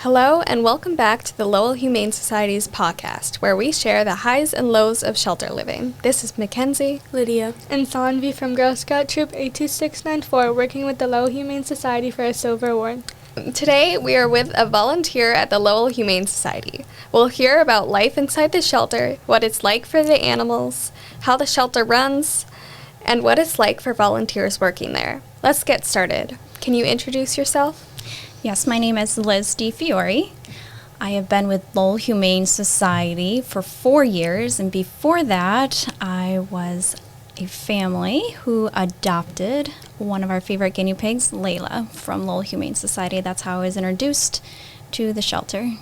Hello, and welcome back to the Lowell Humane Society's podcast, where we share the highs and lows of shelter living. This is Mackenzie, Lydia, and Sanvi from Girl Scout Troop 82694, working with the Lowell Humane Society for a Silver Award. Today, we are with a volunteer at the Lowell Humane Society. We'll hear about life inside the shelter, what it's like for the animals, how the shelter runs, and what it's like for volunteers working there. Let's get started. Can you introduce yourself? Yes, my name is Liz DiFiore. I have been with Lowell Humane Society for 4 years, and before that, I was a family who adopted one of our favorite guinea pigs, Layla, from Lowell Humane Society. That's how I was introduced to the shelter.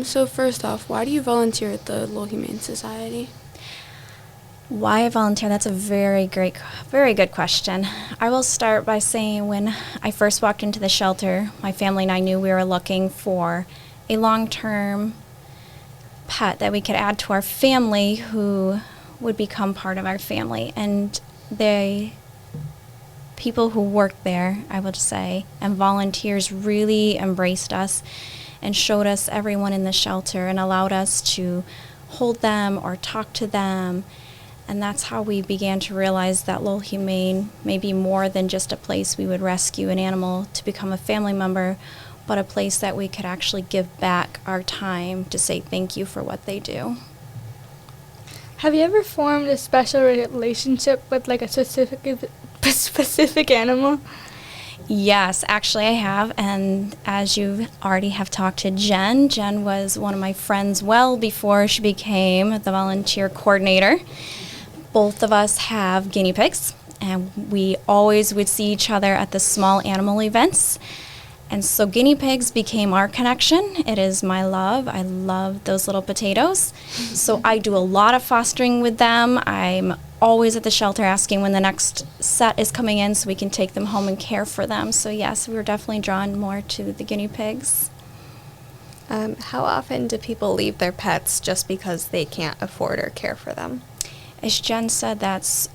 So first off, why do you volunteer at the Lowell Humane Society? Why I volunteer? That's a very good question. I will start by saying when I first walked into the shelter, my family and I knew we were looking for a long-term pet that we could add to our family who would become part of our family. And the people who worked there, I would say, and volunteers really embraced us and showed us everyone in the shelter and allowed us to hold them or talk to them. And that's how we began to realize that Lowell Humane may be more than just a place we would rescue an animal to become a family member, but a place that we could actually give back our time to say thank you for what they do. Have you ever formed a special relationship with like a specific animal? Yes, actually I have, and as you already have talked to Jen was one of my friends well before she became the volunteer coordinator. Both of us have guinea pigs, and we always would see each other at the small animal events. And so guinea pigs became our connection. It is my love. I love those little potatoes. So I do a lot of fostering with them. I'm always at the shelter asking when the next set is coming in so we can take them home and care for them. So yes, we were definitely drawn more to the guinea pigs. How often do people leave their pets just because they can't afford or care for them? As Jen said, that's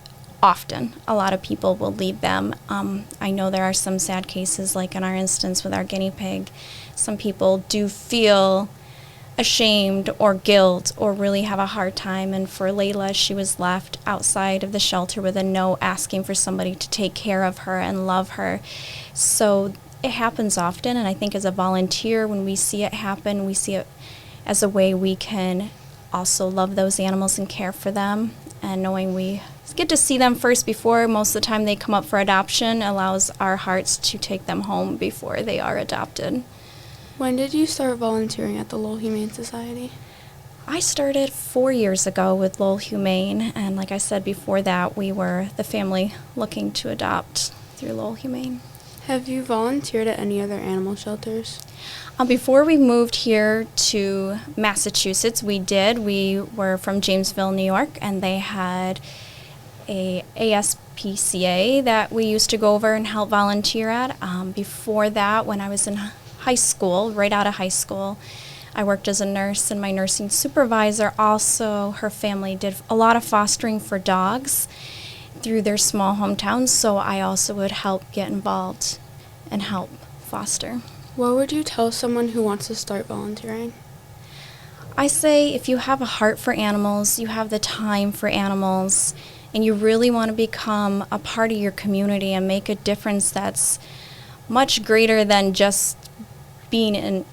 often. A lot of people will leave them. I know there are some sad cases, like in our instance with our guinea pig. Some people do feel ashamed or guilt or really have a hard time. And for Layla, she was left outside of the shelter with a note asking for somebody to take care of her and love her. So it happens often, and I think as a volunteer, when we see it happen, we see it as a way we can also love those animals and care for them. And knowing we get to see them first before most of the time they come up for adoption allows our hearts to take them home before they are adopted. When did you start volunteering at the Lowell Humane Society? I started 4 years ago with Lowell Humane, and like I said before that, we were the family looking to adopt through Lowell Humane. Have you volunteered at any other animal shelters? Before we moved here to Massachusetts, we did. We were from Jamesville, New York, and they had a ASPCA that we used to go over and help volunteer at. Before that, when I was in high school, right out of high school, I worked as a nurse, and my nursing supervisor also, her family did a lot of fostering for dogs through their small hometowns, so I also would help get involved and help foster. What would you tell someone who wants to start volunteering? I say if you have a heart for animals, you have the time for animals, and you really want to become a part of your community and make a difference that's much greater than just being in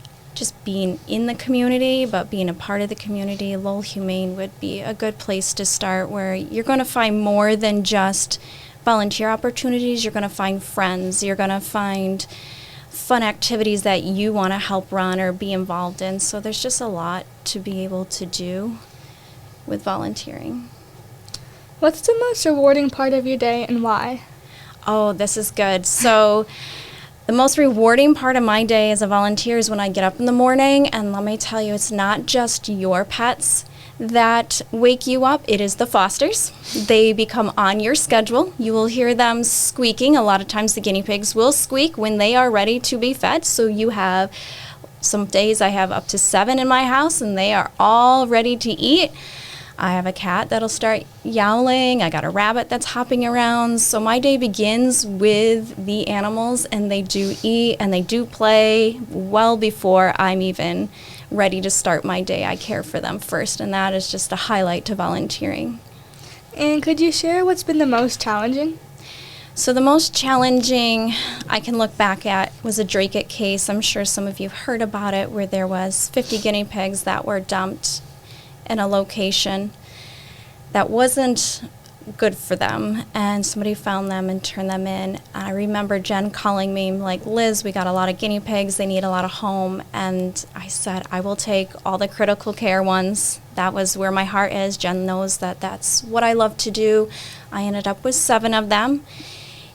the community, but being a part of the community, Lowell Humane would be a good place to start, where you're going to find more than just volunteer opportunities. You're going to find friends. You're going to find fun activities that you want to help run or be involved in. So there's just a lot to be able to do with volunteering. What's the most rewarding part of your day and why? Oh, this is good. So the most rewarding part of my day as a volunteer is when I get up in the morning, and let me tell you, it's not just your pets that wake you up, it is the fosters. They become on your schedule. You will hear them squeaking. A lot of times the guinea pigs will squeak when they are ready to be fed. So you have, some days I have up to 7 in my house, and they are all ready to eat. I have a cat that'll start yowling. I got a rabbit that's hopping around. So my day begins with the animals, and they do eat and they do play well before I'm even ready to start my day. I care for them first, and that is just a highlight to volunteering. And could you share what's been the most challenging? So the most challenging I can look back at was a Dracut case. I'm sure some of you have heard about it, where there was 50 guinea pigs that were dumped in a location that wasn't good for them, and somebody found them and turned them in. I remember Jen calling me like, Liz, we got a lot of guinea pigs, they need a lot of home. And I said, I will take all the critical care ones. That was where my heart is. Jen knows that that's what I love to do. I ended up with 7 of them.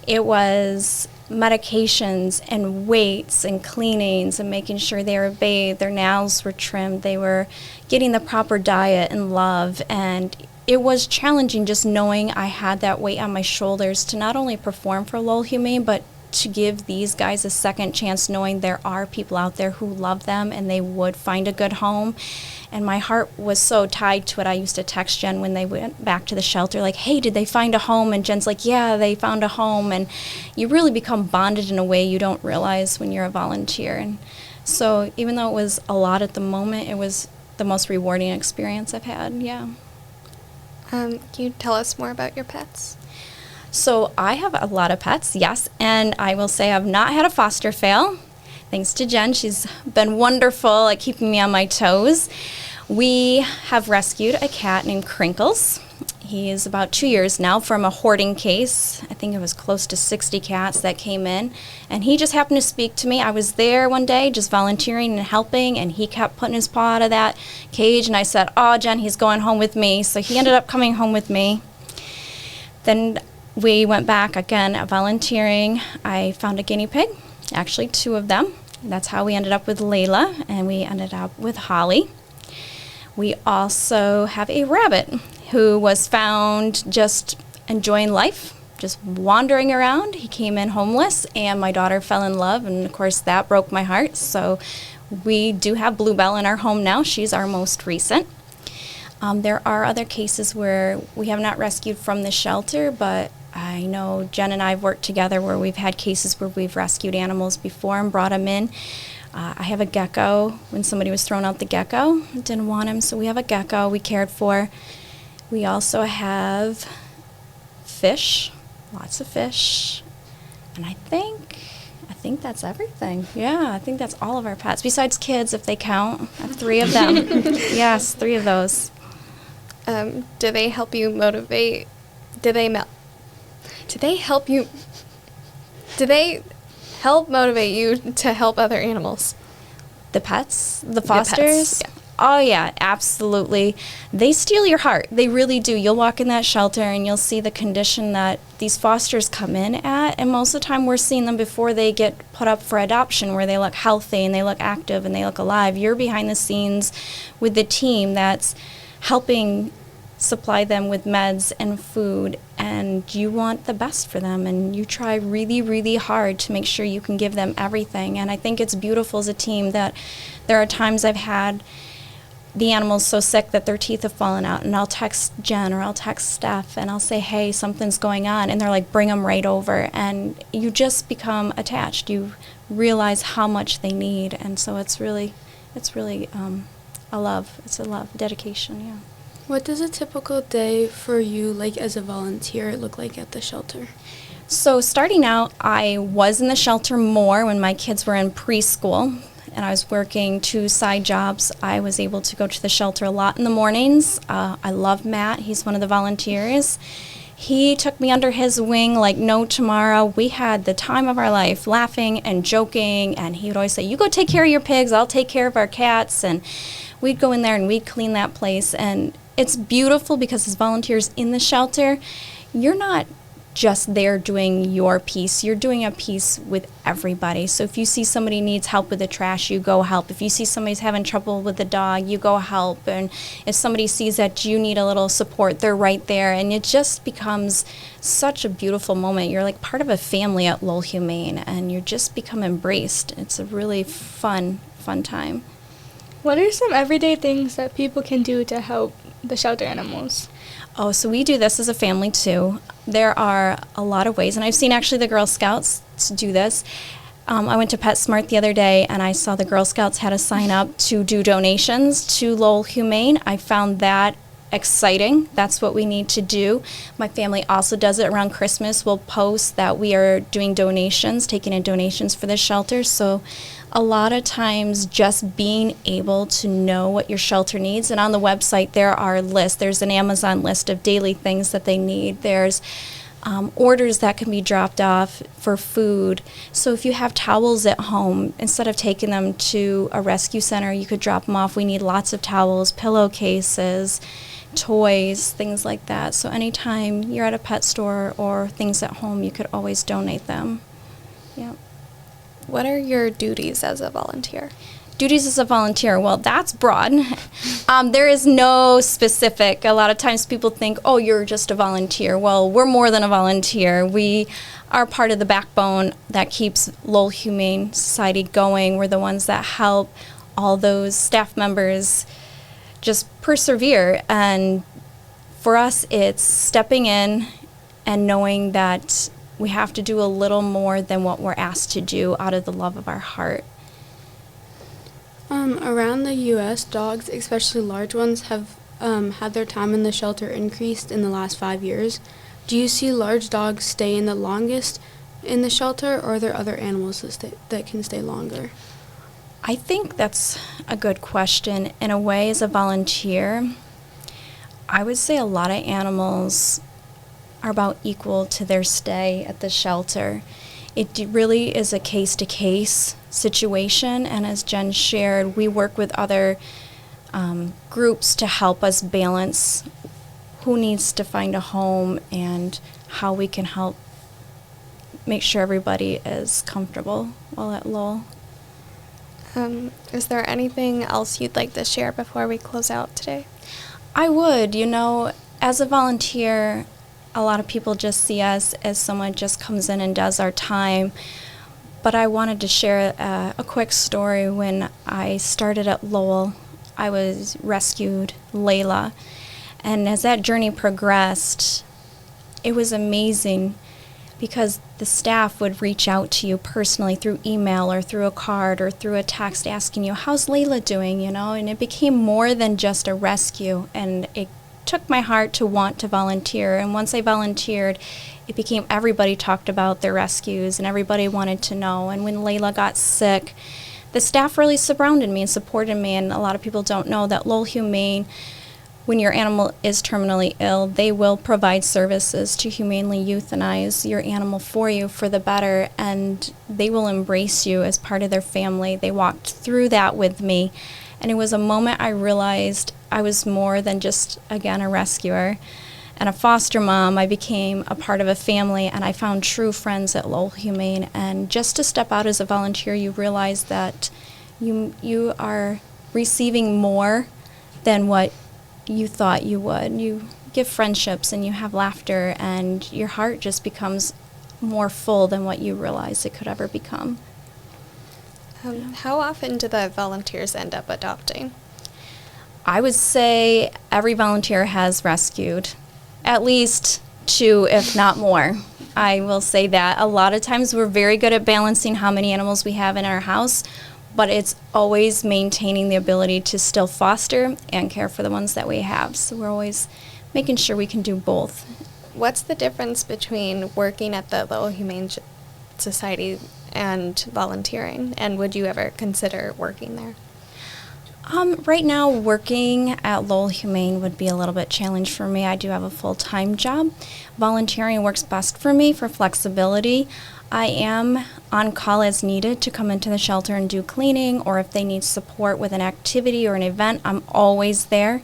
It was medications and weights and cleanings and making sure they were bathed, their nails were trimmed, they were getting the proper diet and love. And it was challenging just knowing I had that weight on my shoulders to not only perform for Lowell Humane, but to give these guys a second chance, knowing there are people out there who love them and they would find a good home. And my heart was so tied to it. I used to text Jen when they went back to the shelter, like, hey, did they find a home? And Jen's like, yeah, they found a home. And you really become bonded in a way you don't realize when you're a volunteer. And so even though it was a lot at the moment, it was the most rewarding experience I've had, yeah. Can you tell us more about your pets? So I have a lot of pets, yes, and I will say I've not had a foster fail. Thanks to Jen, she's been wonderful at keeping me on my toes. We have rescued a cat named Crinkles. He is about 2 years now from a hoarding case. I think it was close to 60 cats that came in, and he just happened to speak to me. I was there one day just volunteering and helping, and he kept putting his paw out of that cage, and I said, oh, Jen, he's going home with me. So he ended up coming home with me. Then we went back again at volunteering. I found a guinea pig, actually 2 of them. That's how we ended up with Layla, and we ended up with Holly. We also have a rabbit who was found just enjoying life, just wandering around. He came in homeless, and my daughter fell in love, and of course that broke my heart. So we do have Bluebell in our home now. She's our most recent. There are other cases where we have not rescued from the shelter, but I know Jen and I have worked together where we've had cases where we've rescued animals before and brought them in. I have a gecko. When somebody was throwing out the gecko, didn't want him, so we have a gecko we cared for. We also have fish, lots of fish, and I think that's everything. Yeah, I think that's all of our pets, besides kids, if they count. I have 3 of them. Yes, 3 of those. Do they help you motivate? Do they help motivate you to help other animals? The pets? The fosters? Yeah. Oh, yeah, absolutely. They steal your heart. They really do. You'll walk in that shelter and you'll see the condition that these fosters come in at, and most of the time we're seeing them before they get put up for adoption, where they look healthy and they look active and they look alive. You're behind the scenes with the team that's helping supply them with meds and food, and you want the best for them, and you try really, really hard to make sure you can give them everything. And I think it's beautiful as a team that there are times I've had the animals so sick that their teeth have fallen out, and I'll text Jen or I'll text Steph and I'll say, hey, something's going on, and they're like, bring them right over. And you just become attached. You realize how much they need, and so it's really a love. It's a love, dedication, yeah. What does a typical day for you, like as a volunteer, look like at the shelter? So starting out, I was in the shelter more when my kids were in preschool, and I was working 2 side jobs. I was able to go to the shelter a lot in the mornings. I love Matt. He's one of the volunteers. He took me under his wing like no tomorrow. We had the time of our life, laughing and joking, and he would always say, you go take care of your pigs, I'll take care of our cats. And we'd go in there and we'd clean that place. And it's beautiful because as volunteers in the shelter, you're not just there doing your piece. You're doing a piece with everybody. So if you see somebody needs help with the trash, you go help. If you see somebody's having trouble with the dog, you go help. And if somebody sees that you need a little support, they're right there. And it just becomes such a beautiful moment. You're like part of a family at Lowell Humane, and you just become embraced. It's a really fun time. What are some everyday things that people can do to help the shelter animals? Oh, so we do this as a family too. There are a lot of ways, and I've seen actually the Girl Scouts do this. I went to PetSmart the other day, and I saw the Girl Scouts had a sign up to do donations to Lowell Humane. I found that exciting. That's what we need to do. My family also does it around Christmas. We'll post that we are doing donations, taking in donations for the shelter. So a lot of times just being able to know what your shelter needs, and on the website there are lists. There's an Amazon list of daily things that they need. There's orders that can be dropped off for food. So if you have towels at home, instead of taking them to a rescue center, you could drop them off. We need lots of towels, pillowcases, toys, things like that. So anytime you're at a pet store or things at home, you could always donate them. Yeah. What are your duties as a volunteer? Duties as a volunteer, well, that's broad. There is no specific. A lot of times people think, oh, you're just a volunteer. Well, we're more than a volunteer. We are part of the backbone that keeps Lowell Humane Society going. We're the ones that help all those staff members just persevere. And for us, it's stepping in and knowing that we have to do a little more than what we're asked to do out of the love of our heart. Around the U.S., dogs, especially large ones, have had their time in the shelter increased in the last 5 years. Do you see large dogs stay in the longest in the shelter, or are there other animals that can stay longer? I think that's a good question. In a way, as a volunteer, I would say a lot of animals are about equal to their stay at the shelter. It really is a case-to-case situation, and as Jen shared, we work with other groups to help us balance who needs to find a home and how we can help make sure everybody is comfortable while at Lowell. Is there anything else you'd like to share before we close out today? I would. As a volunteer, a lot of people just see us as someone just comes in and does our time. But I wanted to share a quick story. When I started at Lowell, I was rescued Layla. And as that journey progressed, it was amazing because the staff would reach out to you personally through email or through a card or through a text asking you, how's Layla doing, and it became more than just a rescue, and it took my heart to want to volunteer. And once I volunteered, it became everybody talked about their rescues and everybody wanted to know. And when Layla got sick, the staff really surrounded me and supported me. And a lot of people don't know that Lowell Humane, when your animal is terminally ill, they will provide services to humanely euthanize your animal for you for the better, and they will embrace you as part of their family. They walked through that with me, and it was a moment I realized I was more than just, again, a rescuer and a foster mom. I became a part of a family, and I found true friends at Lowell Humane. And just to step out as a volunteer, you realize that you are receiving more than what you thought you would. You give friendships and you have laughter, and your heart just becomes more full than what you realize it could ever become. How often do the volunteers end up adopting? I would say every volunteer has rescued at least 2, if not more. I will say that. A lot of times we're very good at balancing how many animals we have in our house, but it's always maintaining the ability to still foster and care for the ones that we have. So we're always making sure we can do both. What's the difference between working at the Lowell Humane Society and volunteering? And would you ever consider working there? Right now, working at Lowell Humane would be a little bit challenged for me. I do have a full-time job. Volunteering works best for me for flexibility. I am on call as needed to come into the shelter and do cleaning, or if they need support with an activity or an event, I'm always there.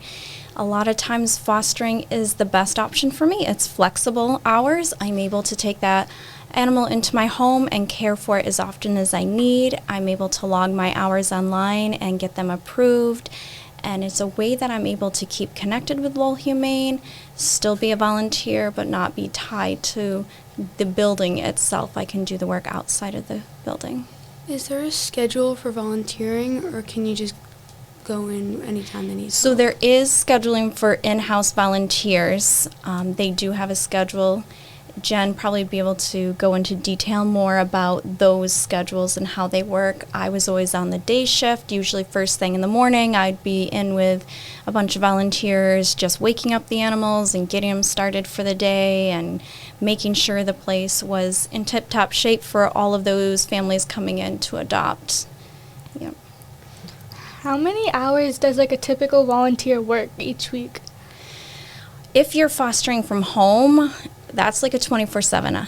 A lot of times fostering is the best option for me. It's flexible hours. I'm able to take that animal into my home and care for it as often as I need. I'm able to log my hours online and get them approved. And it's a way that I'm able to keep connected with Lowell Humane, still be a volunteer, but not be tied to the building itself. I can do the work outside of the building. Is there a schedule for volunteering, or can you just go in anytime they need So help? there is scheduling for in-house volunteers. They do have a schedule. Jen probably be able to go into detail more about those schedules and how they work. I was always on the day shift, usually first thing in the morning. I'd be in with a bunch of volunteers, just waking up the animals and getting them started for the day and making sure the place was in tip-top shape for all of those families coming in to adopt. Yep. How many hours does like a typical volunteer work each week? If you're fostering from home, that's like a 24/7.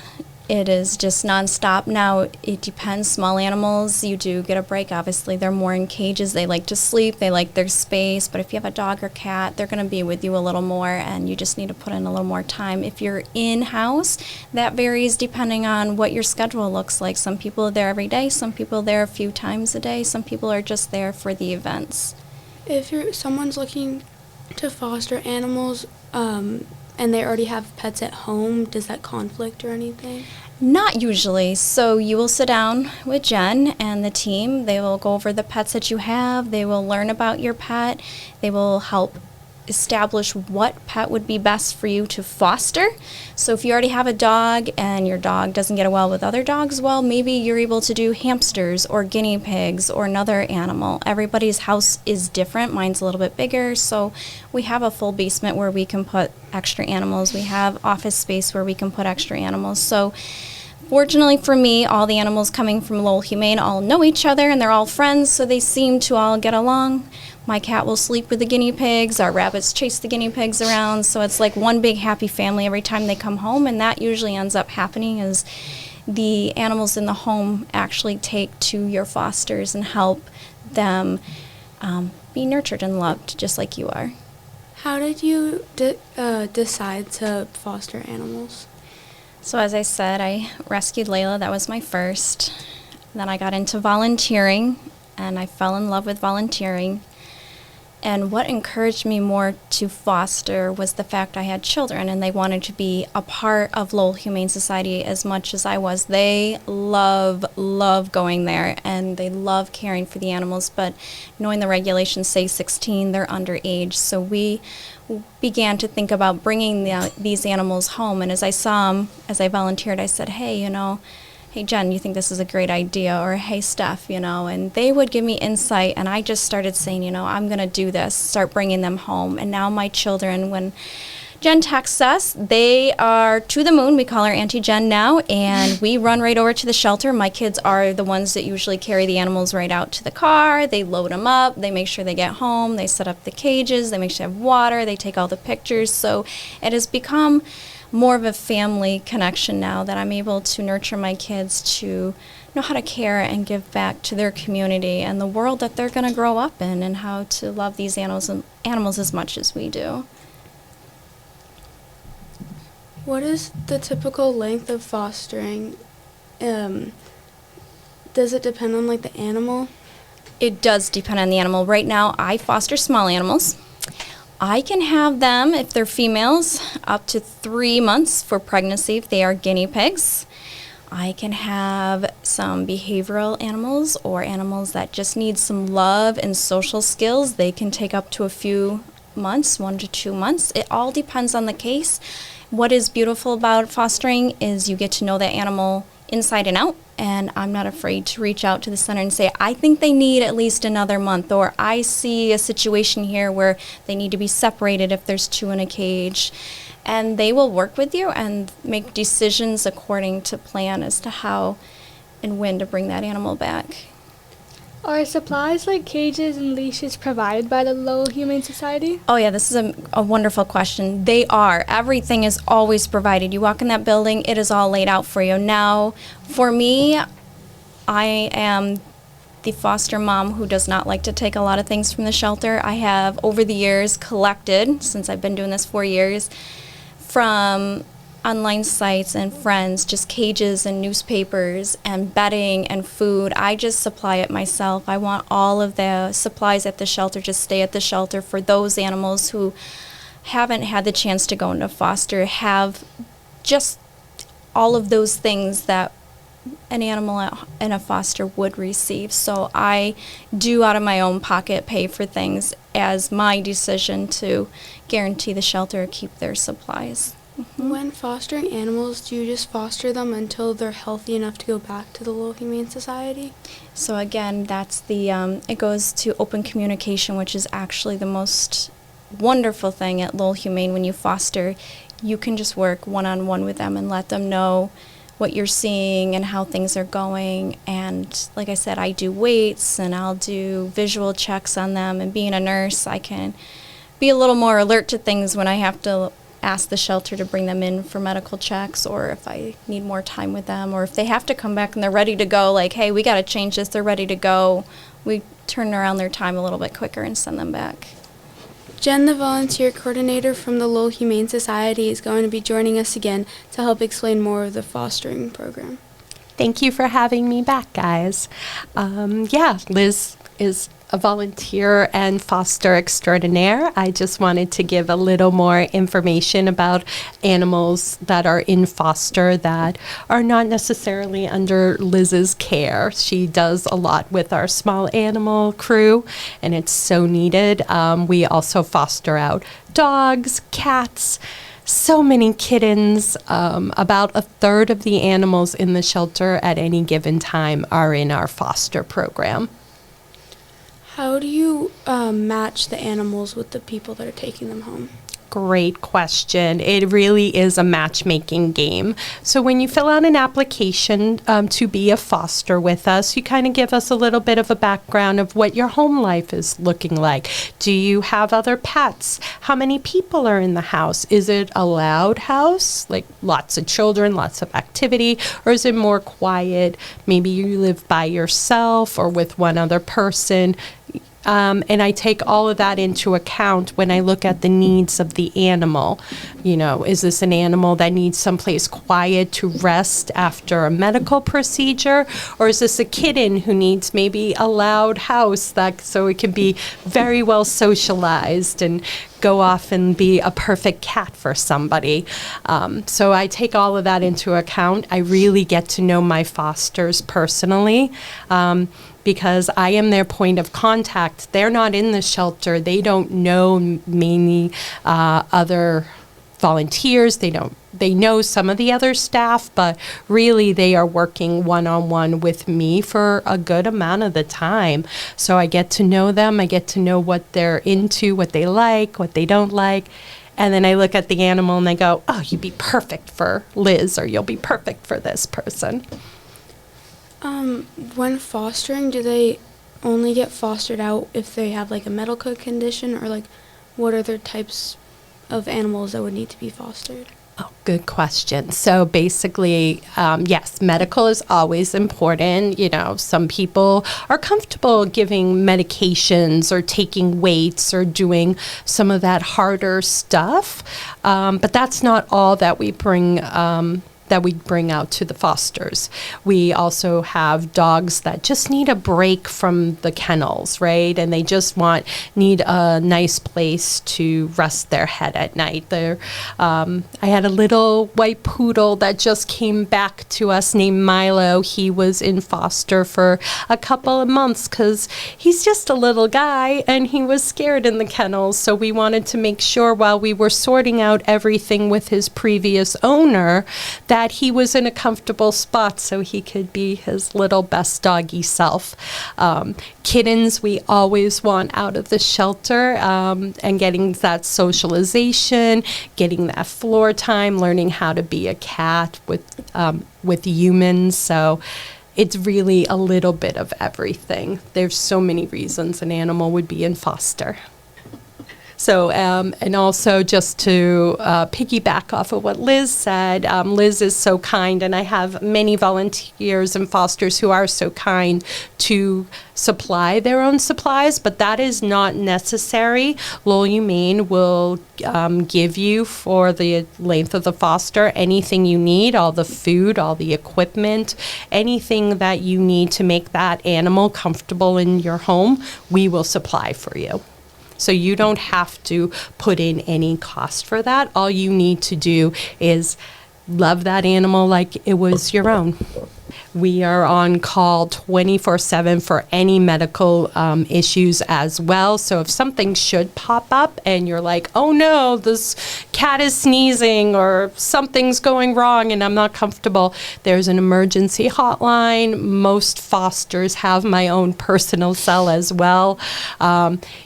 It is just nonstop. Now, it depends. Small animals, you do get a break. Obviously, they're more in cages. They like to sleep. They like their space. But if you have a dog or cat, they're going to be with you a little more, and you just need to put in a little more time. If you're in-house, that varies depending on what your schedule looks like. Some people are there every day. Some people are there a few times a day. Some people are just there for the events. If someone's looking to foster animals, and they already have pets at home, does that conflict or anything? Not usually. So you will sit down with Jen and the team. They will go over the pets that you have. They will learn about your pet. They will help establish what pet would be best for you to foster. So if you already have a dog and your dog doesn't get well with other dogs, well, maybe you're able to do hamsters or guinea pigs or another animal. Everybody's house is different. Mine's a little bit bigger, so we have a full basement where we can put extra animals. We have office space where we can put extra animals. So fortunately for me, all the animals coming from Lowell Humane all know each other and they're all friends, so they seem to all get along. My cat will sleep with the guinea pigs. Our rabbits chase the guinea pigs around. So it's like one big happy family every time they come home. And that usually ends up happening is the animals in the home actually take to your fosters and help them be nurtured and loved just like you are. How did you decide to foster animals? So as I said, I rescued Layla. That was my first. Then I got into volunteering, and I fell in love with volunteering. And what encouraged me more to foster was the fact I had children, and they wanted to be a part of Lowell Humane Society as much as I was. They love going there, and they love caring for the animals, but knowing the regulations say 16, they're underage. So we began to think about bringing these animals home. And as I saw them, as I volunteered, I said, hey, Jen, you think this is a great idea? Or, hey, Steph, and they would give me insight, and I just started saying, I'm going to do this, start bringing them home. And now my children, when Jen texts us, they are to the moon. We call her Auntie Jen now, and we run right over to the shelter. My kids are the ones that usually carry the animals right out to the car. They load them up. They make sure they get home. They set up the cages. They make sure they have water. They take all the pictures. So it has become more of a family connection now that I'm able to nurture my kids to know how to care and give back to their community and the world that they're going to grow up in, and how to love these animals as much as we do. What is the typical length of fostering? Does it depend on the animal? It does depend on the animal. Right now, I foster small animals. I can have them, if they're females, up to 3 months for pregnancy if they are guinea pigs. I can have some behavioral animals or animals that just need some love and social skills. They can take up to a few months, 1 to 2 months. It all depends on the case. What is beautiful about fostering is you get to know that animal inside and out, and I'm not afraid to reach out to the center and say, I think they need at least another month, or I see a situation here where they need to be separated if there's 2 in a cage. And they will work with you and make decisions according to plan as to how and when to bring that animal back. Are supplies like cages and leashes provided by the Lowell Humane Society? Oh yeah, this is a wonderful question. They are. Everything is always provided. You walk in that building, it is all laid out for you. Now, for me, I am the foster mom who does not like to take a lot of things from the shelter. I have, over the years, collected, since I've been doing this 4 years, from online sites and friends, just cages and newspapers and bedding and food. I just supply it myself. I want all of the supplies at the shelter just stay at the shelter for those animals who haven't had the chance to go into foster, have just all of those things that an animal in a foster would receive. So I do, out of my own pocket, pay for things as my decision to guarantee the shelter keep their supplies. When fostering animals, do you just foster them until they're healthy enough to go back to the Lowell Humane Society? So again, that's the it goes to open communication, which is actually the most wonderful thing at Lowell Humane. When you foster, you can just work one-on-one with them and let them know what you're seeing and how things are going. And like I said, I do weights and I'll do visual checks on them. And being a nurse, I can be a little more alert to things when I have to ask the shelter to bring them in for medical checks, or if I need more time with them, or if they have to come back and they're ready to go, like, hey, we got to change this, they're ready to go. We turn around their time a little bit quicker and send them back. Jen, the volunteer coordinator from the Lowell Humane Society, is going to be joining us again to help explain more of the fostering program. Thank you for having me back, guys. Liz is a volunteer and foster extraordinaire. I just wanted to give a little more information about animals that are in foster that are not necessarily under Liz's care. She does a lot with our small animal crew, and it's so needed. We also foster out dogs, cats, so many kittens. About a third of the animals in the shelter at any given time are in our foster program. How do you match the animals with the people that are taking them home? Great question. It really is a matchmaking game. So when you fill out an application to be a foster with us, you kind of give us a little bit of a background of what your home life is looking like. Do you have other pets? How many people are in the house? Is it a loud house, like lots of children, lots of activity, or is it more quiet? Maybe you live by yourself or with one other person. And I take all of that into account when I look at the needs of the animal. You know, is this an animal that needs someplace quiet to rest after a medical procedure? Or is this a kitten who needs maybe a loud house that so it can be very well socialized and go off and be a perfect cat for somebody? So I take all of that into account. I really get to know my fosters personally. Because I am their point of contact. They're not in the shelter. They don't know many other volunteers. They know some of the other staff, but really they are working one-on-one with me for a good amount of the time. So I get to know them. I get to know what they're into, what they like, what they don't like. And then I look at the animal and I go, oh, you'd be perfect for Liz, or you'll be perfect for this person. When fostering, do they only get fostered out if they have like a medical condition, or like what other types of animals that would need to be fostered? Oh, good question. So basically, yes, medical is always important. You know, some people are comfortable giving medications or taking weights or doing some of that harder stuff. But that's not all that we bring out to the fosters. We also have dogs that just need a break from the kennels, right? And they just need a nice place to rest their head at night. I had a little white poodle that just came back to us named Milo. He was in foster for a couple of months because he's just a little guy and he was scared in the kennels. So we wanted to make sure while we were sorting out everything with his previous owner that he was in a comfortable spot so he could be his little best doggy self. Kittens we always want out of the shelter, and getting that socialization, getting that floor time, learning how to be a cat with humans. So it's really a little bit of everything. There's so many reasons an animal would be in foster. So, and also just to piggyback off of what Liz said, Liz is so kind, and I have many volunteers and fosters who are so kind to supply their own supplies, but that is not necessary. Lowell Humane will give you, for the length of the foster, anything you need, all the food, all the equipment, anything that you need to make that animal comfortable in your home, we will supply for you. So you don't have to put in any cost for that. All you need to do is love that animal like it was your own. We are on call 24/7 for any medical issues as well. So if something should pop up and you're like, oh no, this cat is sneezing or something's going wrong and I'm not comfortable, there's an emergency hotline. Most fosters have my own personal cell as well.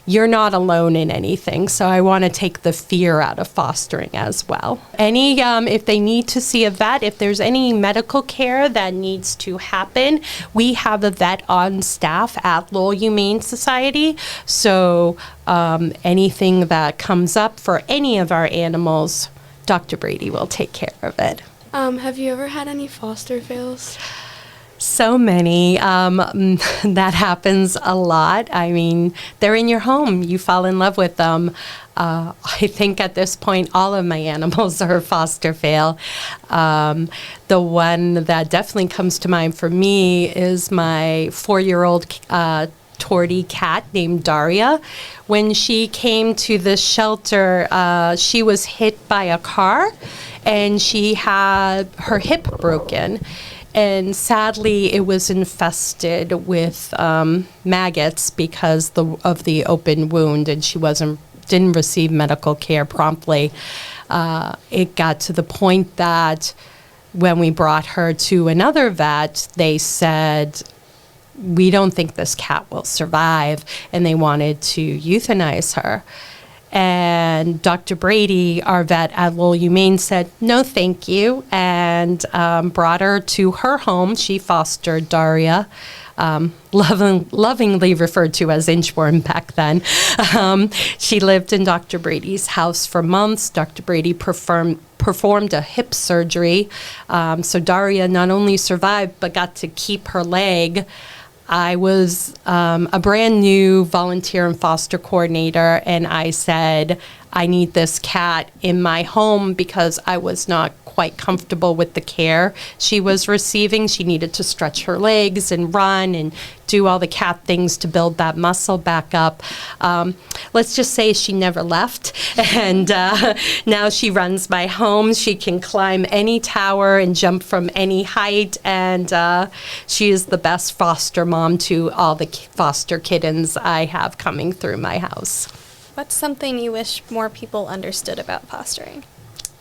You're not alone in anything. So I want to take the fear out of fostering as well. If they need to see a vet, if there's any medical care that needs to happen, we have a vet on staff at Lowell Humane Society. So anything that comes up for any of our animals, Dr. Brady will take care of it. Have you ever had any foster fails? So many. That happens a lot. I mean, they're in your home. You fall in love with them. I think at this point, all of my animals are foster fail. The one that definitely comes to mind for me is my 4-year-old tortie cat named Daria. When she came to the shelter, she was hit by a car and she had her hip broken. And sadly, it was infested with maggots because of the open wound, and she didn't receive medical care promptly. It got to the point that when we brought her to another vet, they said, we don't think this cat will survive, and they wanted to euthanize her. And Dr. Brady, our vet at Lowell Humane, said, no, thank you, and brought her to her home. She fostered Daria, lovingly referred to as Inchworm back then. She lived in Dr. Brady's house for months. Dr. Brady performed a hip surgery. So Daria not only survived, but got to keep her leg. I was a brand new volunteer and foster coordinator, and I said, I need this cat in my home because I was not quite comfortable with the care she was receiving. She needed to stretch her legs and run and do all the cat things to build that muscle back up. Let's just say she never left, and now she runs my home. She can climb any tower and jump from any height, and she is the best foster mom to all the foster kittens I have coming through my house. What's something you wish more people understood about fostering?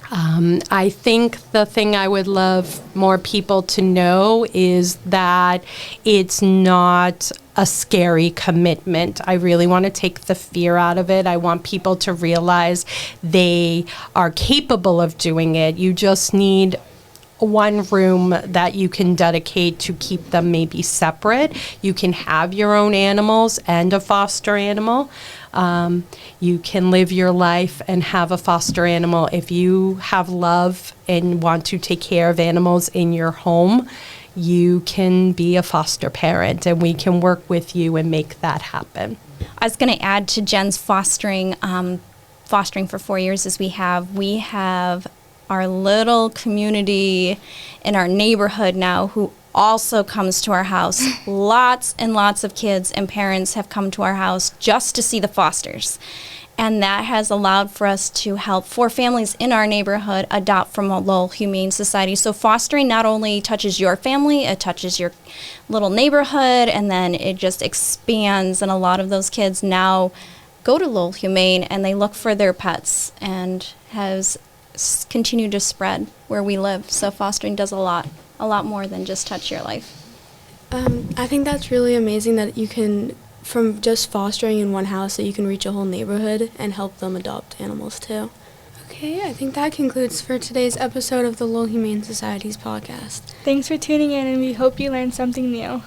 I think the thing I would love more people to know is that it's not a scary commitment. I really want to take the fear out of it. I want people to realize they are capable of doing it. You just need one room that you can dedicate to keep them maybe separate. You can have your own animals and a foster animal. You can live your life and have a foster animal. If you have love and want to take care of animals in your home, you can be a foster parent, and we can work with you and make that happen. I was going to add to Jen's fostering for 4 years as we have our little community in our neighborhood now who also comes to our house. Lots and lots of kids and parents have come to our house just to see the fosters. And that has allowed for us to help 4 families in our neighborhood adopt from a Lowell Humane Society. So fostering not only touches your family, it touches your little neighborhood, and then it just expands. And a lot of those kids now go to Lowell Humane and they look for their pets, and has continued to spread where we live. So fostering does a lot more than just touch your life. I think that's really amazing that you can, from just fostering in one house, that you can reach a whole neighborhood and help them adopt animals too. Okay, I think that concludes for today's episode of the Lowell Humane Society's podcast. Thanks for tuning in, and we hope you learned something new.